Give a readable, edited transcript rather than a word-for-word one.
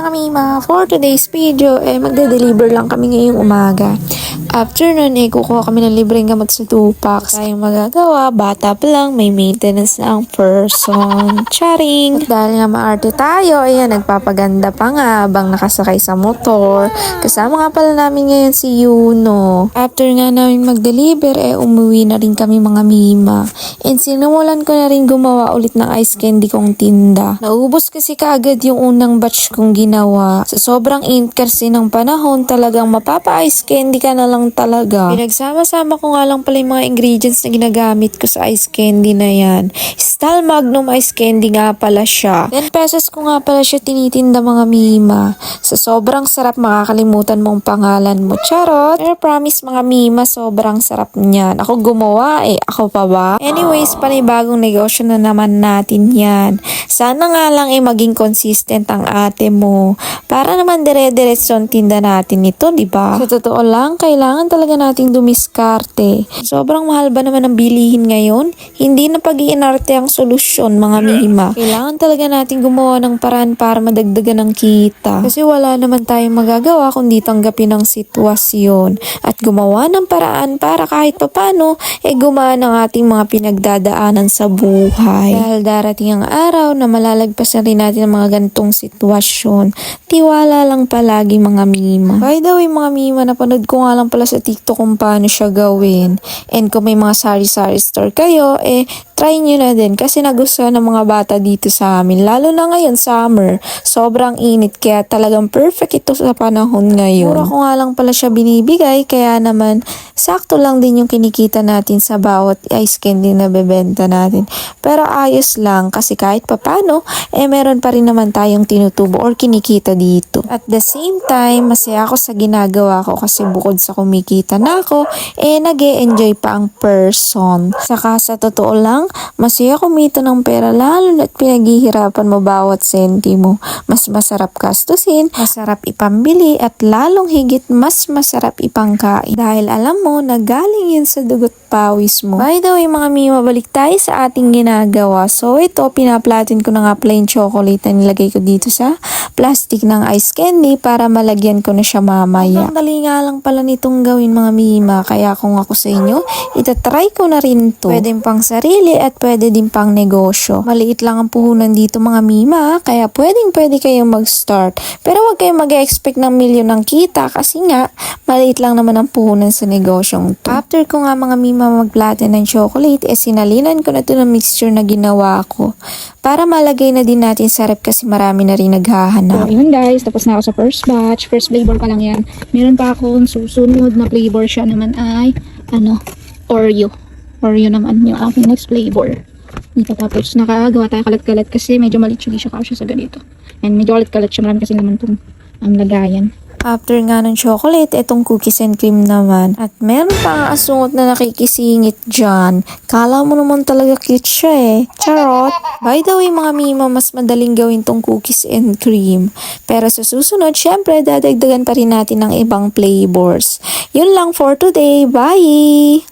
mga mima! For today's video, magde-deliver lang kami ngayong umaga. After nun, kukuha kami ng libreng gamot sa 2 packs. Tayong magagawa, bata pa lang, may maintenance na ang person. Charing! At dahil nga maarte tayo, nagpapaganda pa nga habang nakasakay sa motor. Kasama nga pala namin ngayon si Yuno. After nga namin mag-deliver, umuwi na rin kami mga mima. And sinimulan ko na rin gumawa ulit ng ice candy kong tinda. Naubos kasi kaagad yung unang batch kong ginawa. Sa sobrang init kasi ng panahon, talagang mapapa-ice candy ka na lang talaga. Pinagsama-sama ko nga lang pala yung mga ingredients na ginagamit ko sa ice candy na yan. Stal Magnum ice candy nga pala siya. 10 pesos ko nga pala siya tinitinda mga mima. Sa sobrang sarap, makakalimutan mong pangalan mo. Charot! Pero promise mga mima, sobrang sarap niyan. Ako gumawa ako pa ba? Anyways, panibagong negosyo na naman natin yan. Sana nga lang maging consistent ang ate mo. Para naman dire-diretso ang tinda natin ito, di ba? Sa totoo lang, kailangan talaga nating dumiskarte. Sobrang mahal ba naman ang bilihin ngayon? Hindi na pag-iinarte ang solusyon, mga mima. Kailangan talaga nating gumawa ng paraan para madagdagan ng kita. Kasi wala naman tayong magagawa kundi tanggapin ang sitwasyon. At gumawa ng paraan para kahit papano, gumaan ang ating mga pinagdadaanan sa buhay. Dahil darating ang araw na malalagpasan rin natin ang mga ganitong sitwasyon. Tiwala lang palagi mga mima. By the way mga mima, napanood ko nga lang pala sa TikTok kung paano siya gawin. And kung may mga sari-sari store kayo, try nyo na din kasi nagustuhan ng mga bata dito sa amin. Lalo na ngayon, summer. Sobrang init kaya talagang perfect ito sa panahon ngayon. Mura ko nga lang pala siya binibigay kaya naman sakto lang din yung kinikita natin sa bawat ice candy na bebenta natin. Pero ayos lang kasi kahit papano, meron pa rin naman tayong tinutubo or kinikita dito. At the same time, masaya ako sa ginagawa ko kasi bukod sa kumikita na ako, nag-e-enjoy pa ang person. Saka sa totoo lang, masaya kumita ng pera lalo na't pinaghihirapan mo bawat sentimo. Mas masarap gastusin, masarap ipambili at lalong higit mas masarap ipangkain. Dahil alam mo na galing yun sa dugot pawis mo. By the way mga mima, balik tayo sa ating ginagawa. So ito, pinaplatin ko na nga plain chocolate na nilagay ko dito sa plastic ng ice candy para malagyan ko na siya mamaya. Ang dali nga lang pala nitong gawin mga mima, kaya kung ako sa inyo, itatry ko na rin to. Pwede pang sarili at pwede din pang negosyo. Maliit lang ang puhunan dito mga mima, kaya pwede kayong mag-start. Pero wag kayong mag-expect ng milyon ng kita kasi nga, maliit lang naman ang puhunan sa negosyong to. After ko nga mga mima magplatin ng chocolate, sinalinan ko na to ng mixture na ginawa ko. Para malagay na din natin sa rep kasi marami na rin naghahanap. So, yun guys, tapos na ako sa first batch. First flavor pa lang yan. Meron pa akong susunod na flavor, siya naman ay, Oreo. Oreo naman yung aking next flavor. Dito tapos nakagawa tayo kalat-kalat kasi medyo maliit siya sa ganito. And medyo kalat-kalat siya, marami kasi naman itong lagayan. After nga ng chocolate, itong cookies and cream naman. At meron pa ang asungot na nakikisingit dyan. Kala mo naman talaga cute siya Charot! By the way mga mima, mas madaling gawin tong cookies and cream. Pero sa susunod, syempre, dadagdagan pa rin natin ng ibang flavors. Yun lang for today. Bye!